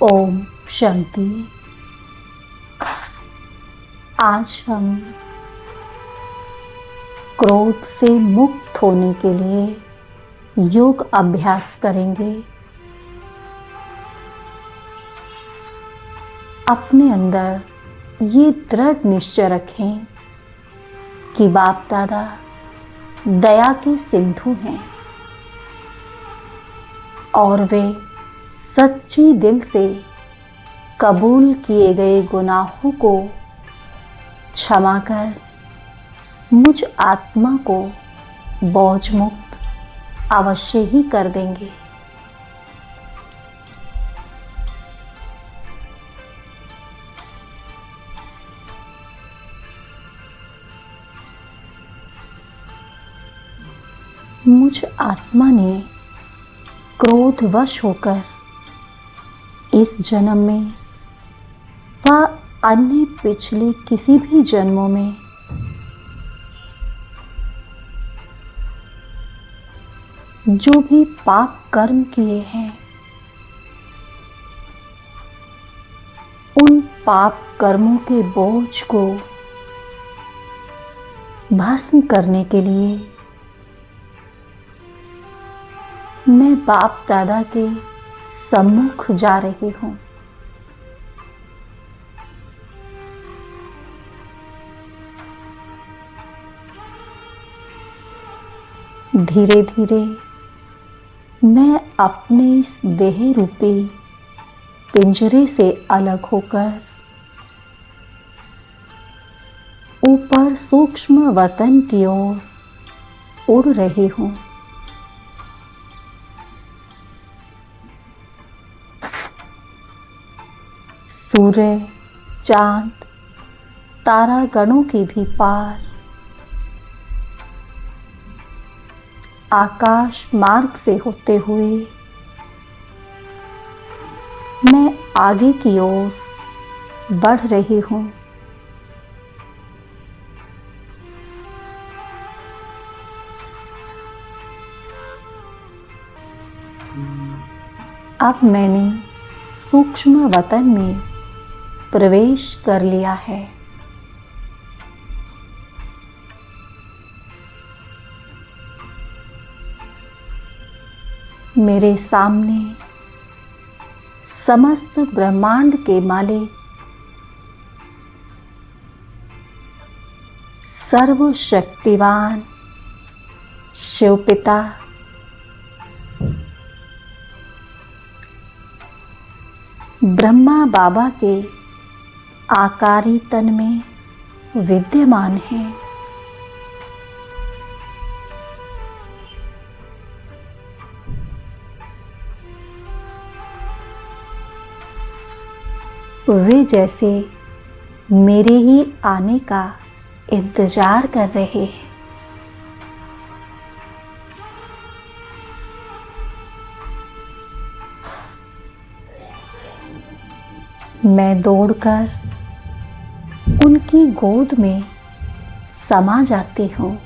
ओम शांति। आज हम क्रोध से मुक्त होने के लिए योग अभ्यास करेंगे। अपने अंदर ये दृढ़ निश्चय रखें कि बाप दादा दया के सिंधु हैं और वे सच्ची दिल से कबूल किए गए गुनाहों को क्षमा कर मुझ आत्मा को बोझ मुक्त अवश्य ही कर देंगे। मुझ आत्मा ने क्रोधवश होकर इस जन्म में व अन्य पिछले किसी भी जन्मों में जो भी पाप कर्म किए हैं, उन पाप कर्मों के बोझ को भस्म करने के लिए मैं बाप दादा के सम्मुख जा रही हूँ। धीरे धीरे मैं अपने इस देह रूपी पिंजरे से अलग होकर ऊपर सूक्ष्म वतन की ओर उड़ रही हूँ। सूर्य, चांद, तारागणों की भी पार आकाश मार्ग से होते हुए मैं आगे की ओर बढ़ रही हूँ। अब मैंने सूक्ष्म वतन में प्रवेश कर लिया है। मेरे सामने समस्त ब्रह्मांड के मालिक सर्वशक्तिवान शिव पिता ब्रह्मा बाबा के आकारी तन में विद्यमान हैं। वे जैसे मेरे ही आने का इंतजार कर रहे हैं। मैं दौड़कर उनकी गोद में समा जाती हूँ।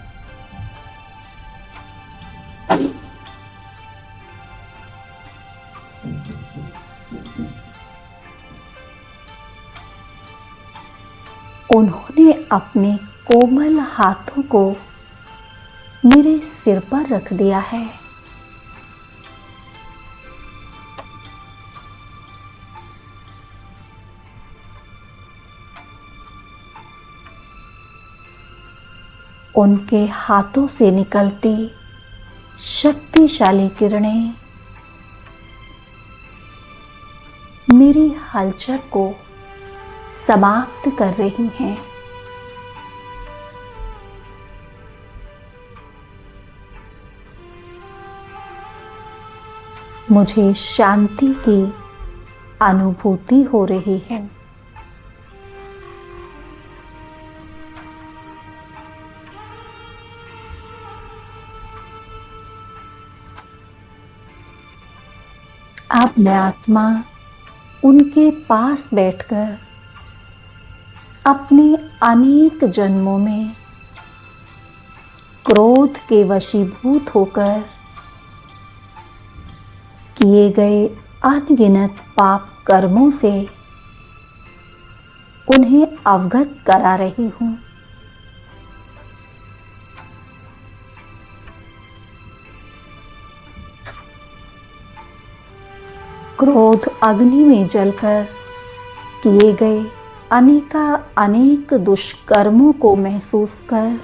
उन्होंने अपने कोमल हाथों को मेरे सिर पर रख दिया है। उनके हाथों से निकलती शक्तिशाली किरणें मेरी हलचल को समाप्त कर रही हैं। मुझे शांति की अनुभूति हो रही है। अब मैं आत्मा उनके पास बैठकर अपने अनेक जन्मों में क्रोध के वशीभूत होकर किए गए अनगिनत पाप कर्मों से उन्हें अवगत करा रही हूँ। क्रोध अग्नि में जलकर किए गए अनेक दुष्कर्मों को महसूस कर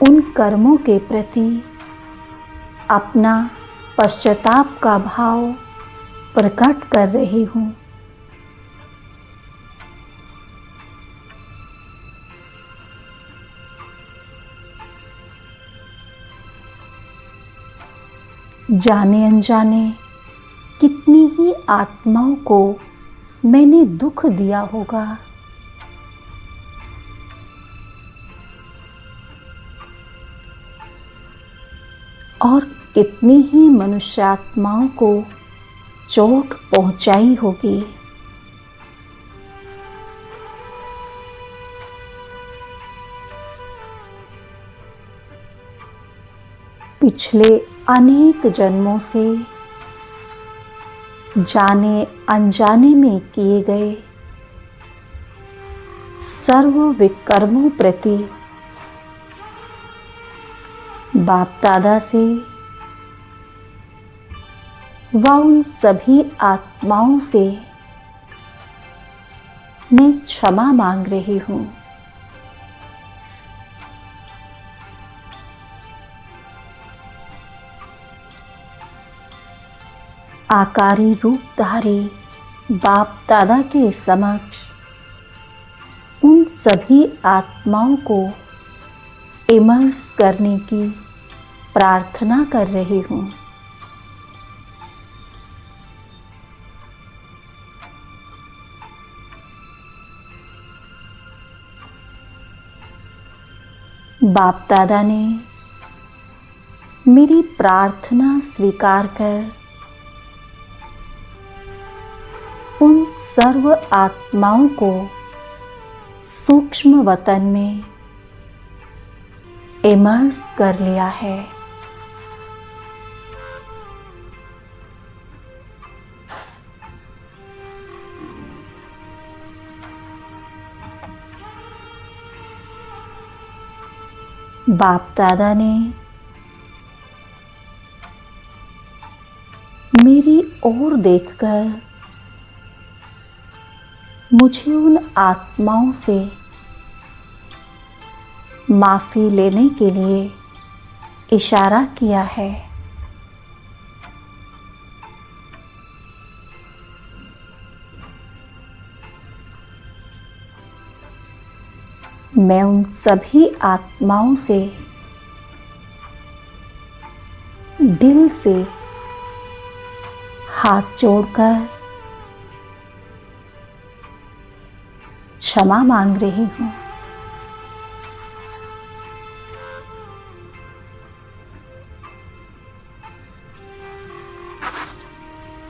उन कर्मों के प्रति अपना पश्चाताप का भाव प्रकट कर रही हूँ। जाने अनजाने कितनी ही आत्माओं को मैंने दुख दिया होगा। और कितनी ही मनुष्यात्माओं को चोट पहुंचाई होगी। पिछले अनेक जन्मों से जाने अनजाने में किए गए सर्व विकर्मों प्रति बाप दादा से व उन सभी आत्माओं से मैं क्षमा मांग रही हूँ। आकारी रूपधारी बाप दादा के समक्ष उन सभी आत्माओं को इमर्स करने की प्रार्थना कर रही हूँ। बाप दादा ने मेरी प्रार्थना स्वीकार कर उन सर्व आत्माओं को सूक्ष्म वतन में इमर्स कर लिया है। बाप दादा ने मेरी ओर देखकर मुझे उन आत्माओं से माफ़ी लेने के लिए इशारा किया है। मैं उन सभी आत्माओं से दिल से हाथ जोड़कर क्षमा मांग रही हूँ।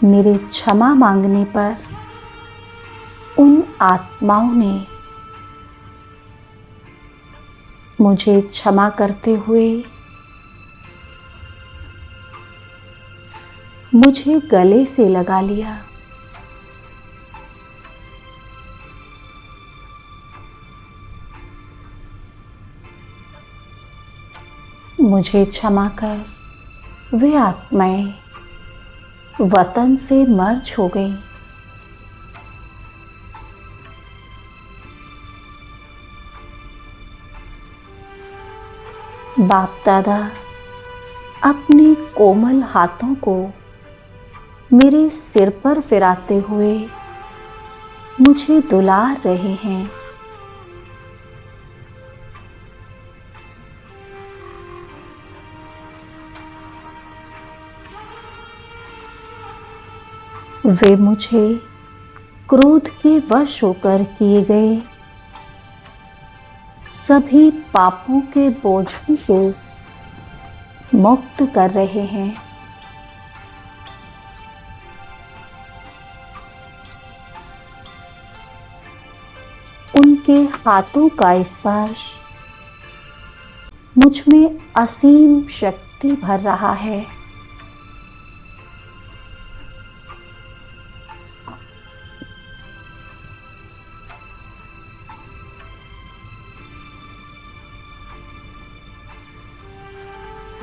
मेरे क्षमा मांगने पर उन आत्माओं ने मुझे क्षमा करते हुए मुझे गले से लगा लिया। मुझे क्षमा कर वे आत्माएं वतन से मर्ज हो गईं। बाप दादा अपने कोमल हाथों को मेरे सिर पर फिराते हुए मुझे दुलार रहे हैं। वे मुझे क्रोध के वश होकर किए गए सभी पापों के बोझों से मुक्त कर रहे हैं। उनके हाथों का स्पर्श मुझ में असीम शक्ति भर रहा है।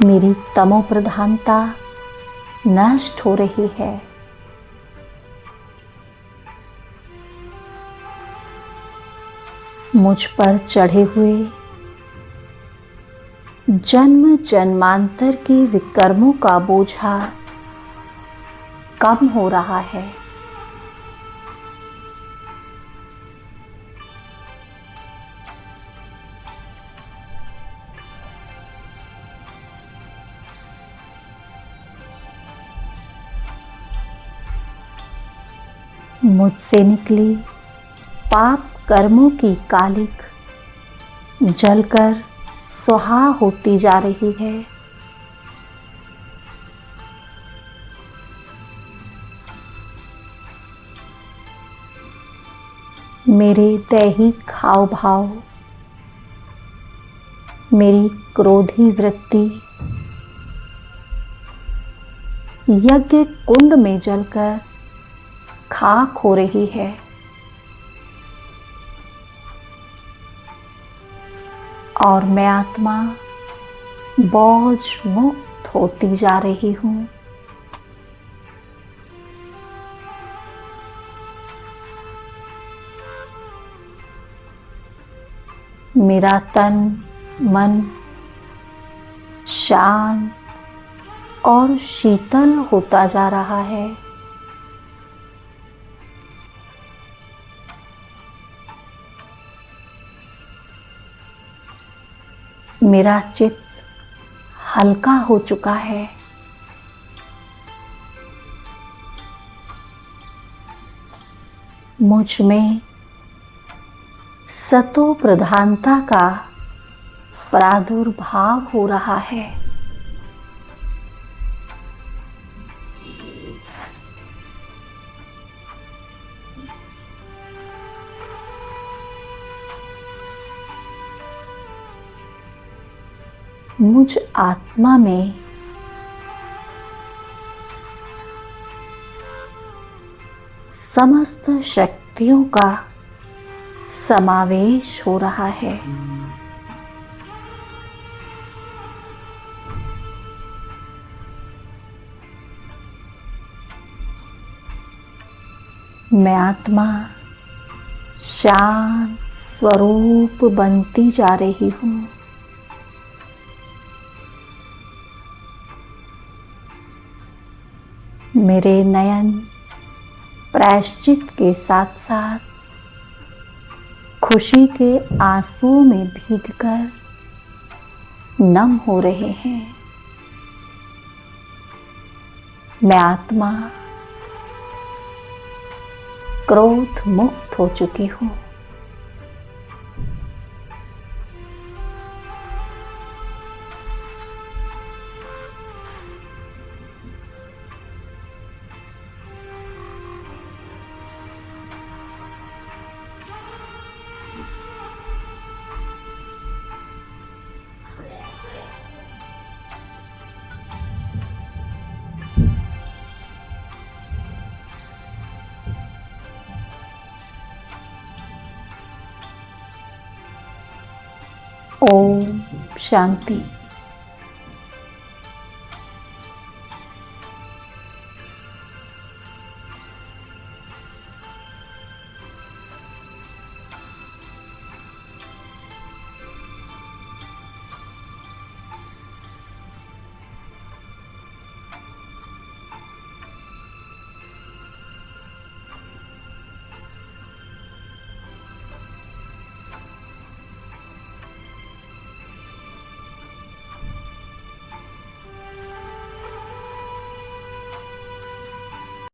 मेरी तमो प्रधानता नष्ट हो रही है। मुझ पर चढ़े हुए जन्म जन्मांतर के विकर्मों का बोझा कम हो रहा है। मुझसे निकली पाप कर्मों की कालिक जलकर सुहा होती जा रही है। मेरे दैहिक हाव भाव, मेरी क्रोधी वृत्ति यज्ञ कुंड में जलकर खाक हो रही है। और मैं आत्मा बोझ मुक्त होती जा रही हूँ। मेरा तन मन शांत और शीतल होता जा रहा है। मेरा चित्त हल्का हो चुका है। मुझ में सतो प्रधानता का प्रादुर्भाव हो रहा है। मुझ आत्मा में समस्त शक्तियों का समावेश हो रहा है। मैं आत्मा शांत स्वरूप बनती जा रही हूँ। मेरे नयन प्रायश्चित के साथ साथ खुशी के आंसुओं में भीगकर नम हो रहे हैं। मैं आत्मा क्रोध मुक्त हो चुकी हूँ। ओम शांति।